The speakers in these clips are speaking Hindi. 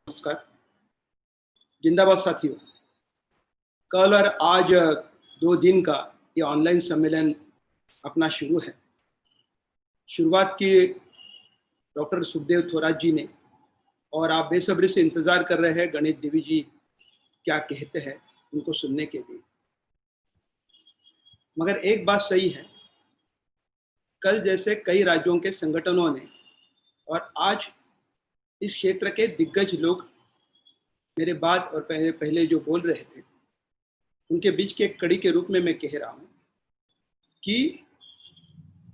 नमस्कार। जिंदाबाद साथियों। कल और आज 2 दिन का ये ऑनलाइन सम्मेलन अपना शुरू है। शुरुआत की डॉक्टर सुखदेव थोराट जी ने, और आप बेसब्री से इंतजार कर रहे हैं गणेश देवी जी क्या कहते हैं उनको सुनने के लिए। मगर एक बात सही है, कल जैसे कई राज्यों के संगठनों ने और आज इस क्षेत्र के दिग्गज लोग मेरे बाद और पहले जो बोल रहे थे उनके बीच के एक कड़ी के रूप में मैं कह रहा हूं कि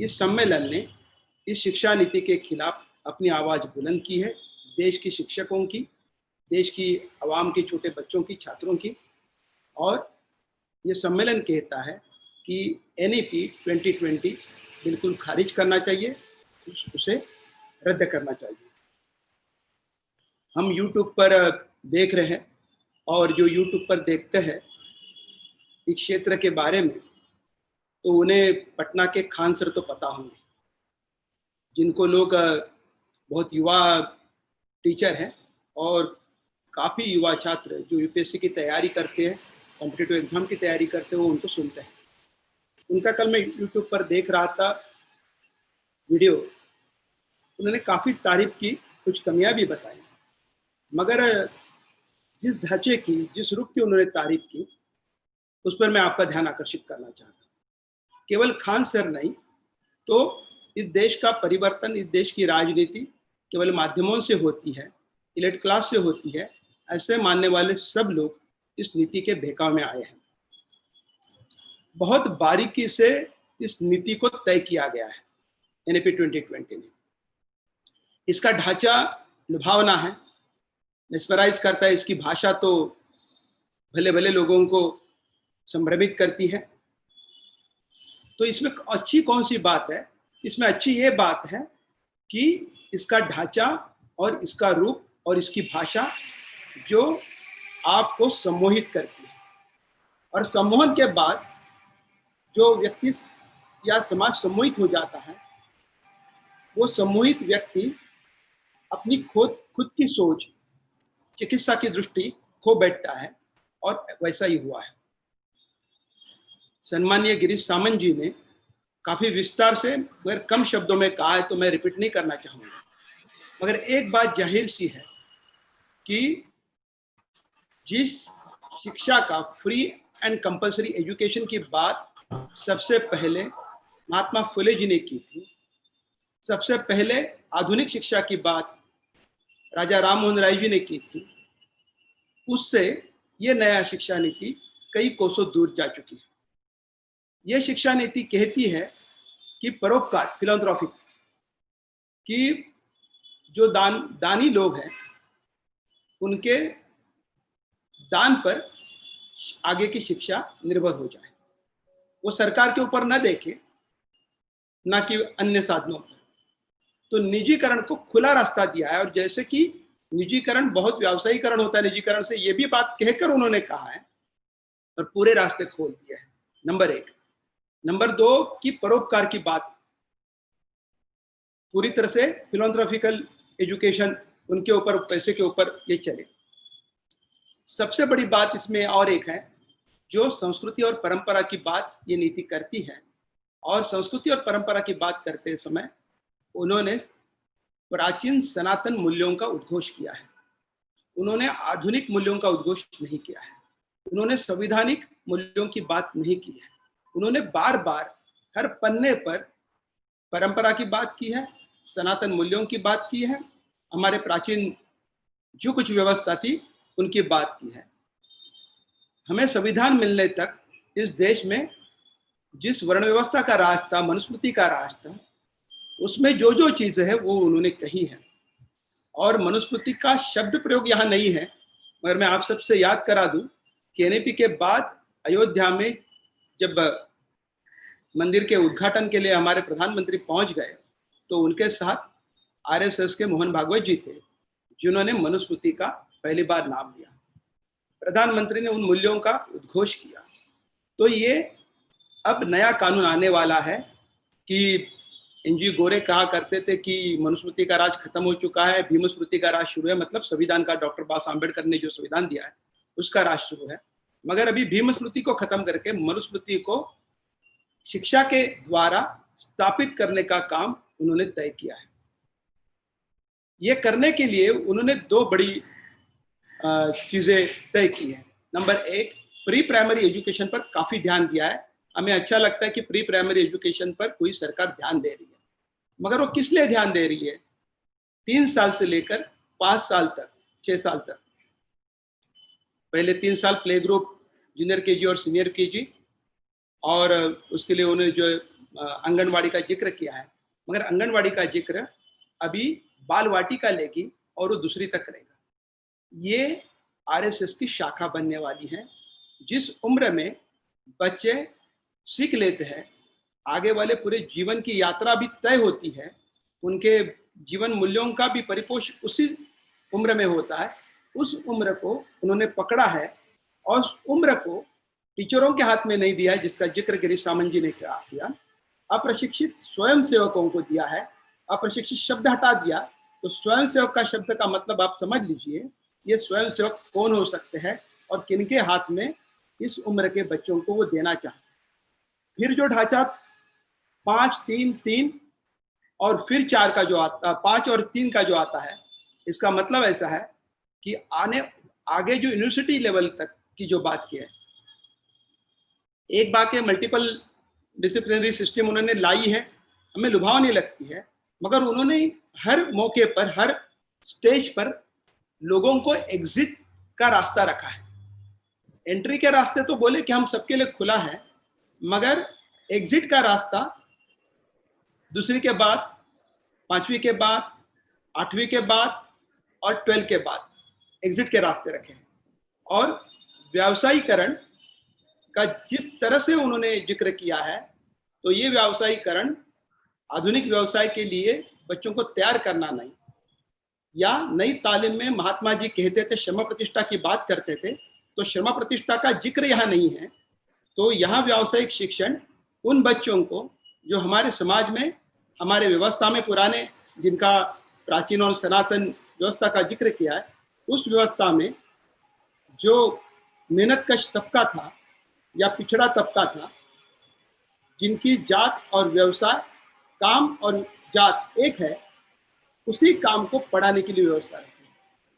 इस सम्मेलन ने इस शिक्षा नीति के खिलाफ अपनी आवाज बुलंद की है। देश की शिक्षकों की, देश की आवाम के छोटे बच्चों की, छात्रों की। और ये सम्मेलन कहता है कि एनईपी 2020 बिल्कुल खारिज करना चाहिए, उसे रद्द करना चाहिए। हम यूट्यूब पर देख रहे हैं और जो यूट्यूब पर देखते हैं इस क्षेत्र के बारे में, तो उन्हें पटना के खान सर तो पता होंगे, जिनको लोग बहुत युवा टीचर हैं और काफ़ी युवा छात्र जो यूपीएससी की तैयारी करते हैं, कॉम्पिटिटिव एग्जाम की तैयारी करते हैं, वो उनको सुनते हैं। उनका कल मैं यूट्यूब पर देख रहा था वीडियो, उन्होंने काफ़ी तारीफ की, कुछ कमियां भी बताई, मगर जिस ढांचे की, जिस रूप की उन्होंने तारीफ की, उस पर मैं आपका ध्यान आकर्षित करना चाहता हूँ। केवल खान सर नहीं, तो इस देश का परिवर्तन, इस देश की राजनीति केवल माध्यमों से होती है, इलीट क्लास से होती है, ऐसे मानने वाले सब लोग इस नीति के बहकाव में आए हैं। बहुत बारीकी से इस नीति को तय किया गया है एनईपी 2020 में। इसका ढांचा लुभावना है, मेस्मराइज करता है। इसकी भाषा तो भले भले लोगों को संभ्रमित करती है। तो इसमें अच्छी कौन सी बात है? इसमें अच्छी ये बात है कि इसका ढांचा और इसका रूप और इसकी भाषा जो आपको सम्मोहित करती है, और सम्मोहन के बाद जो व्यक्ति या समाज सम्मोहित हो जाता है, वो सम्मोहित व्यक्ति अपनी खुद की सोच, चिकित्सा की दृष्टि खो बैठता है, और वैसा ही हुआ है। सम्मानीय गिरीश सामंत जी ने काफी विस्तार से मगर कम शब्दों में कहा है, तो मैं रिपीट नहीं करना चाहूंगा। मगर एक बात जाहिर सी है कि जिस शिक्षा का फ्री एंड कंपल्सरी एजुकेशन की बात सबसे पहले महात्मा फुले जी ने की थी, सबसे पहले आधुनिक शिक्षा की बात राजा राम मोहन राय जी ने की थी, उससे ये नया शिक्षा नीति कई कोसों दूर जा चुकी है। यह शिक्षा नीति कहती है कि परोपकार, फिलैंथ्रोपी, कि जो दानी लोग हैं उनके दान पर आगे की शिक्षा निर्भर हो जाए, वो सरकार के ऊपर ना देखे, ना कि अन्य साधनों पर। तो निजीकरण को खुला रास्ता दिया है, और जैसे कि निजीकरण बहुत व्यावसायीकरण होता है, निजीकरण से ये भी बात कहकर उन्होंने कहा है और पूरे रास्ते खोल दिए हैं। नंबर 1। नंबर 2 की परोपकार की बात, पूरी तरह से फिलैंथ्रोपिकल एजुकेशन, उनके ऊपर, पैसे के ऊपर ये चले। सबसे बड़ी बात इसमें और एक है, जो संस्कृति और परंपरा की बात ये नीति करती है, और संस्कृति और परंपरा की बात करते समय उन्होंने प्राचीन सनातन मूल्यों का उद्घोष किया है। उन्होंने आधुनिक मूल्यों का उद्घोष नहीं किया है। उन्होंने संवैधानिक मूल्यों की बात नहीं की है। उन्होंने बार बार हर पन्ने पर परंपरा की बात की है, सनातन मूल्यों की बात की है, हमारे प्राचीन जो कुछ व्यवस्था थी उनकी बात की है। हमें संविधान मिलने तक इस देश में जिस वर्ण व्यवस्था का राज था, मनुस्मृति का राज था, उसमें जो जो चीजें है वो उन्होंने कही है। और मनुस्मृति का शब्द प्रयोग यहाँ नहीं है, मगर मैं आप सबसे याद करा दूं कि एनईपी के बाद अयोध्या में जब मंदिर के उद्घाटन के लिए हमारे प्रधानमंत्री पहुंच गए, तो उनके साथ आरएसएस के मोहन भागवत जी थे, जिन्होंने मनुस्मृति का पहली बार नाम लिया। प्रधानमंत्री ने उन मूल्यों का उद्घोष किया। तो ये अब नया कानून आने वाला है कि एनजी गोरे कहा करते थे कि मनुस्मृति का राज खत्म हो चुका है, भीमस्मृति का राज शुरू है, मतलब संविधान का डॉक्टर बाबा साहब अम्बेडकर ने जो संविधान दिया है उसका राज शुरू है। मगर अभी भीमस्मृति को खत्म करके मनुस्मृति को शिक्षा के द्वारा स्थापित करने का काम उन्होंने तय किया है। ये करने के लिए उन्होंने दो बड़ी चीजें तय की हैं। नंबर एक, प्री प्राइमरी एजुकेशन पर काफी ध्यान दिया है। हमें अच्छा लगता है कि प्री प्राइमरी एजुकेशन पर कोई सरकार ध्यान दे रही है, मगर वो किस लिए ध्यान दे रही है? 3 साल से लेकर 5 साल तक, 6 साल तक। पहले 3 साल प्ले ग्रुप, जूनियर केजी और सीनियर केजी, और उसके लिए उन्होंने जो आंगनवाड़ी का जिक्र किया है, मगर आंगनवाड़ी का जिक्र अभी बाल वाटिका लेगी और वो दूसरी तक करेगा। ये आरएसएस की शाखा बनने वाली है। जिस उम्र में बच्चे सीख लेते हैं, आगे वाले पूरे जीवन की यात्रा भी तय होती है, उनके जीवन मूल्यों का भी परिपोष उसी उम्र में होता है। उस उम्र को उन्होंने पकड़ा है और उस उम्र को टीचरों के हाथ में नहीं दिया है, जिसका जिक्र गिरीश सामंत जी ने किया। अप्रशिक्षित स्वयं सेवकों को दिया है। अप्रशिक्षित शब्द हटा दिया तो स्वयं सेवक का शब्द का मतलब आप समझ लीजिए, ये स्वयं सेवक कौन हो सकते हैं और किनके हाथ में इस उम्र के बच्चों को वो देना चाहते हैं। फिर जो ढांचा 5, 3, 3 और फिर 4 का जो आता, 5 और 3 का जो आता है, इसका मतलब ऐसा है कि आगे जो यूनिवर्सिटी लेवल तक की जो बात की है, एक बात है मल्टीपल डिसिप्लिनरी सिस्टम उन्होंने लाई है, हमें लुभावनी लगती है, मगर उन्होंने हर मौके पर, हर स्टेज पर लोगों को एग्जिट का रास्ता रखा है। एंट्री के रास्ते तो बोले कि हम सबके लिए खुला है, मगर एग्जिट का रास्ता दूसरी के बाद, 5वीं के बाद, 8वीं के बाद और 12 के बाद एग्जिट के रास्ते रखे हैं। और व्यावसायीकरण का जिस तरह से उन्होंने जिक्र किया है, तो ये व्यावसायीकरण आधुनिक व्यवसाय के लिए बच्चों को तैयार करना नहीं, या नई तालीम में महात्मा जी कहते थे श्रम प्रतिष्ठा की बात करते थे, तो श्रम प्रतिष्ठा का जिक्र यहाँ नहीं है। तो यहाँ व्यावसायिक शिक्षण उन बच्चों को जो हमारे समाज में, हमारे व्यवस्था में पुराने, जिनका प्राचीन और सनातन व्यवस्था का जिक्र किया है, उस व्यवस्था में जो मेहनतकश तबका था या पिछड़ा तबका था, जिनकी जात और व्यवसाय, काम और जात एक है, उसी काम को पढ़ाने के लिए व्यवस्था रखी।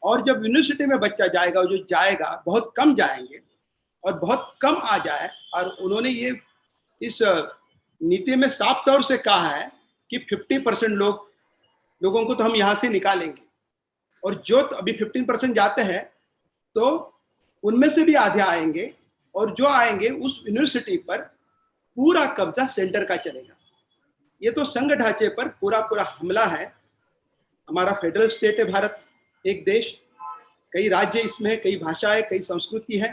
और जब यूनिवर्सिटी में बच्चा जाएगा, जो जाएगा बहुत कम जाएंगे और बहुत कम आ जाए, और उन्होंने ये इस नीति में साफ तौर से कहा है कि 50% लोगों को तो हम यहाँ से निकालेंगे, और जो अभी 15% जाते हैं तो उनमें से भी आधे आएंगे, और जो आएंगे उस यूनिवर्सिटी पर पूरा कब्जा सेंटर का चलेगा। ये तो संघ ढांचे पर पूरा हमला है। हमारा फेडरल स्टेट है भारत, एक देश, कई राज्य इसमें है, कई भाषा है, कई संस्कृति है,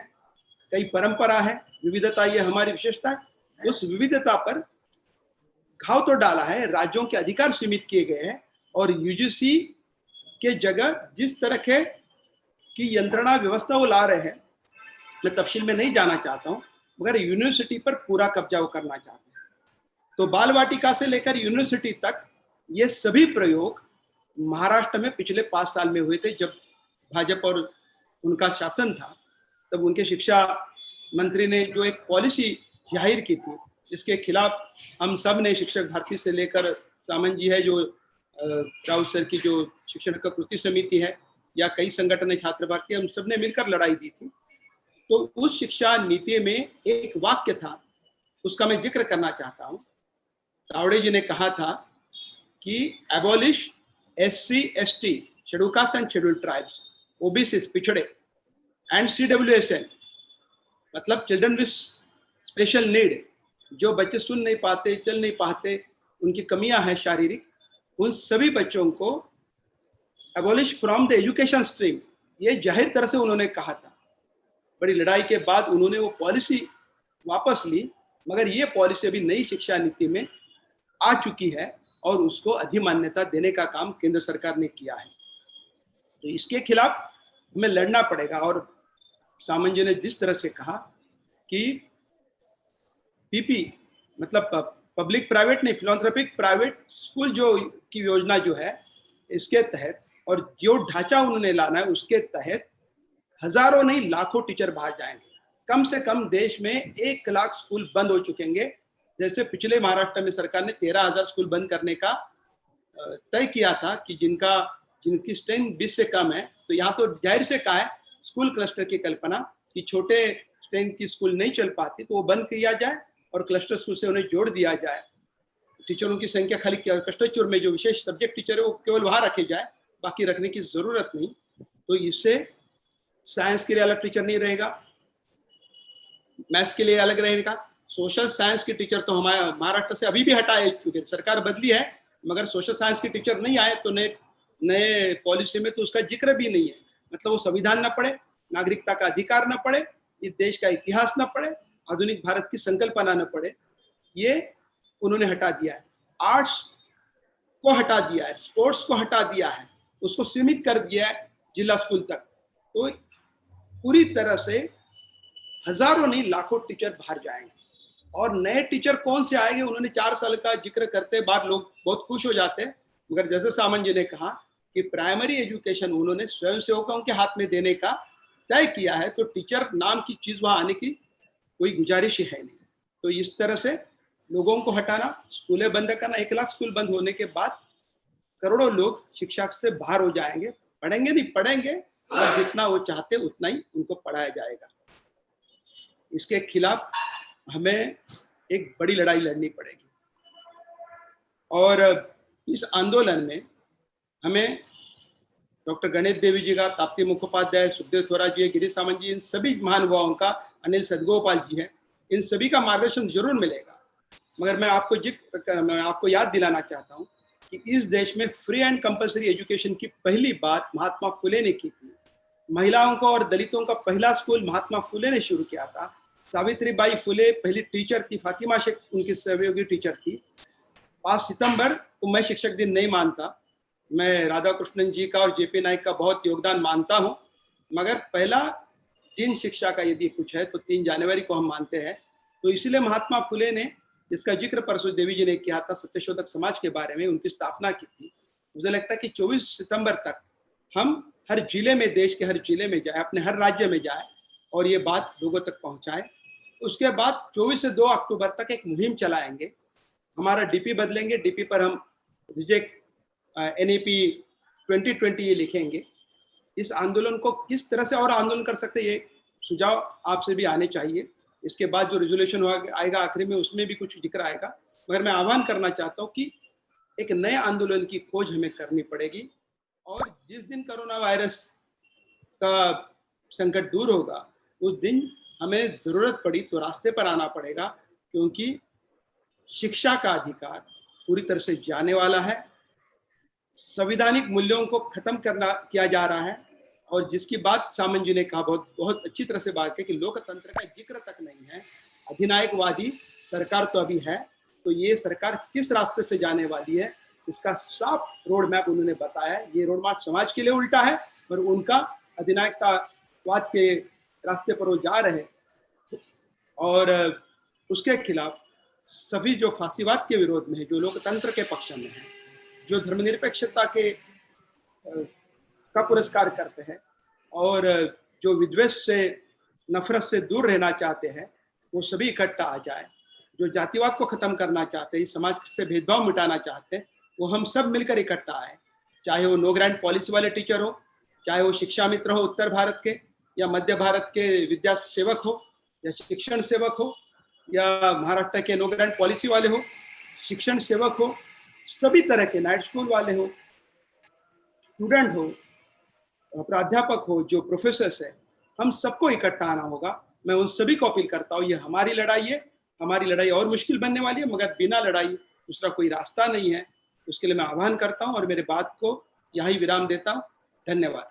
कई परंपरा है, विविधता, ये हमारी विशेषता है। उस विविधता पर घाव तो डाला है, राज्यों के अधिकार सीमित किए गए हैं, और यूजीसी के जगह जिस तरह के की यंत्रणा व्यवस्था वो ला रहे हैं, मैं तफसील में नहीं जाना चाहता हूं, मगर यूनिवर्सिटी पर पूरा कब्जा वो करना चाहते हैं। तो बाल वाटिका से लेकर यूनिवर्सिटी तक ये सभी प्रयोग महाराष्ट्र में पिछले 5 साल में हुए थे। जब भाजपा और उनका शासन था, तब उनके शिक्षा मंत्री ने जो एक पॉलिसी जाहिर की थी, जिसके खिलाफ हम सब ने, शिक्षक भारती से लेकर सामंत जी है, जो राउत सर की जो शिक्षण का कृति समिति है, या कई संगठन है, छात्र भारती, हम सब ने मिलकर लड़ाई दी थी। तो उस शिक्षा नीति में एक वाक्य था, उसका मैं जिक्र करना चाहता हूँ। तावड़े जी ने कहा था कि abolish SC ST, schedule caste and schedule tribes, OBC पिछड़े, एंड CWSN, मतलब चिल्ड्रन विद स्पेशल नीड, जो बच्चे सुन नहीं पाते, चल नहीं पाते, उनकी कमियां हैं शारीरिक, उन सभी बच्चों को abolish from the education stream, ये जाहिर तरह से उन्होंने कहा था। बड़ी लड़ाई के बाद उन्होंने वो पॉलिसी वापस ली, मगर ये पॉलिसी अभी नई शिक्षा नीति में आ चुकी है, और उसको अधिमान्यता देने का काम केंद्र सरकार ने किया है। तो इसके खिलाफ हमें लड़ना पड़ेगा। और सामंत जी ने जिस तरह से कहा कि पीपी, मतलब पब्लिक प्राइवेट नहीं, फिलोंथ्रोपिक प्राइवेट स्कूल जो की योजना जो है इसके तहत और जो ढांचा उन्होंने लाना है उसके तहत हजारों नहीं लाखों टीचर बाहर जाएंगे। कम से कम देश में 1 लाख स्कूल बंद हो चुकेंगे। जैसे पिछले महाराष्ट्र में सरकार ने 13,000 स्कूल बंद करने का तय किया था कि जिनकी स्ट्रेंथ 20 से कम है, तो यहाँ तो जाहिर से कहा है स्कूल क्लस्टर की कल्पना कि छोटे स्ट्रेंथ की स्कूल नहीं चल पाती तो वो बंद किया जाए और क्लस्टर स्कूल से उन्हें जोड़ दिया जाए। टीचरों की संख्या खाली क्लस्टर में जो विशेष सब्जेक्ट टीचर है वो केवल वहां रखे जाए, बाकी रखने की जरूरत नहीं। तो इससे साइंस के लिए अलग टीचर नहीं रहेगा, मैथ्स के लिए अलग रहेगा। सोशल साइंस के टीचर तो हमारे महाराष्ट्र से अभी भी हटाए चुके, सरकार बदली है मगर सोशल साइंस के टीचर नहीं आए, तो नए पॉलिसी में तो उसका जिक्र भी नहीं है। मतलब वो संविधान ना पढ़े, नागरिकता का अधिकार ना पढ़े, इस देश का इतिहास ना पढ़े, आधुनिक भारत की संकल्पना न पढ़े, ये उन्होंने हटा दिया है। आर्ट्स को हटा दिया है, स्पोर्ट्स को हटा दिया है, उसको सीमित कर दिया है जिला स्कूल तक। तो पूरी तरह से हजारों नहीं लाखों टीचर बाहर जाएंगे। और नए टीचर कौन से आएंगे, उन्होंने 4 साल का जिक्र करते बाद लोग बहुत खुश हो जाते हैं, मगर जैसे सामंत जी ने कहा कि प्राइमरी एजुकेशन उन्होंने स्वयं सेवकों के हाथ में देने का तय किया है, तो टीचर नाम की चीज वहां आने की कोई गुजारिश ही है नहीं। तो इस तरह से लोगों को हटाना, स्कूलें बंद करना, 1 लाख स्कूल बंद होने के बाद करोड़ों लोग शिक्षा से बाहर हो जाएंगे, पढ़ेंगे नहीं, पढ़ेंगे और जितना वो चाहते उतना ही उनको पढ़ाया जाएगा। इसके खिलाफ हमें एक बड़ी लड़ाई लड़नी पड़ेगी और इस आंदोलन में हमें डॉक्टर गणेश देवी जी का, ताप्ती मुखोपाध्याय, सुखदेव थोरा जी, गिरीश सामंत जी, इन सभी महानुभावों का, अनिल सदगोपाल जी हैं, इन सभी का मार्गदर्शन जरूर मिलेगा। मगर मैं आपको याद दिलाना चाहता हूँ कि इस देश में फ्री एंड कंपल्सरी एजुकेशन की पहली बात महात्मा फुले ने की थी। महिलाओं को और दलितों का पहला स्कूल महात्मा फुले ने शुरू किया था। सावित्रीबाई फुले पहली टीचर थी, फातिमा शेख उनकी सहयोगी टीचर थी। 5 सितंबर को मैं शिक्षक दिन नहीं मानता, मैं राधा कृष्णन जी का और जेपी नाइक का बहुत योगदान मानता हूं, मगर पहला दिन शिक्षा का यदि कुछ है तो 3 जनवरी को हम मानते हैं। तो इसलिए महात्मा फुले ने, जिसका जिक्र परसों देवी जी ने किया था, सत्यशोधक समाज के बारे में उनकी स्थापना की थी। मुझे लगता है कि 24 सितंबर तक हम हर जिले में, देश के हर जिले में जाए, अपने हर राज्य में जाए और ये बात लोगों तक पहुंचाए। उसके बाद 24 से 2 अक्टूबर तक एक मुहिम चलाएंगे, हमारा डीपी बदलेंगे, डीपी पर हम रिजेक्ट एनईपी 2020 ये लिखेंगे। इस आंदोलन को किस तरह से और आंदोलन कर सकते हैं, ये सुझाव आपसे भी आने चाहिए। इसके बाद जो रेजोल्यूशन आएगा आखिरी में, उसमें भी कुछ जिक्र आएगा। मगर मैं आह्वान करना चाहता हूँ कि एक नए आंदोलन की खोज हमें करनी पड़ेगी और जिस दिन कोरोना वायरस का संकट दूर होगा उस दिन हमें जरूरत पड़ी तो रास्ते पर आना पड़ेगा, क्योंकि शिक्षा का अधिकार पूरी तरह से जाने वाला है। संवैधानिक मूल्यों को खत्म किया जा रहा है और जिसकी बात सामंत जी ने कहा, बहुत अच्छी तरह से बात की कि लोकतंत्र का जिक्र तक नहीं है। अधिनायकवादी सरकार तो अभी है, तो ये सरकार किस रास्ते से जाने वाली है इसका साफ रोड मैप उन्होंने बताया है। ये रोड मैप समाज के लिए उल्टा है, पर उनका अधिनायकवाद के रास्ते पर वो जा रहे हैं और उसके खिलाफ सभी जो फांसीवाद के विरोध में है, जो लोकतंत्र के पक्ष में है, जो धर्मनिरपेक्षता के का पुरस्कार करते हैं और जो विद्वेष से, नफरत से दूर रहना चाहते हैं, वो सभी इकट्ठा आ जाए। जो जातिवाद को खत्म करना चाहते हैं, समाज से भेदभाव मिटाना चाहते हैं, वो हम सब मिलकर इकट्ठा आए। चाहे वो नो ग्रांट पॉलिसी वाले टीचर हो, चाहे वो शिक्षा मित्र हो उत्तर भारत के या मध्य भारत के विद्या सेवक हो या शिक्षण सेवक हो, या महाराष्ट्र के नो ग्रांट पॉलिसी वाले हो, शिक्षण सेवक हो, सभी तरह के नाइट स्कूल वाले हो, स्टूडेंट हो, प्राध्यापक हो, जो प्रोफेसर्स है, हम सबको इकट्ठा आना होगा। मैं उन सभी को अपील करता हूँ, ये हमारी लड़ाई है। हमारी लड़ाई और मुश्किल बनने वाली है, मगर बिना लड़ाई दूसरा कोई रास्ता नहीं है। उसके लिए मैं आह्वान करता हूँ और मेरे बात को यहाँ ही विराम देता हूँ। धन्यवाद।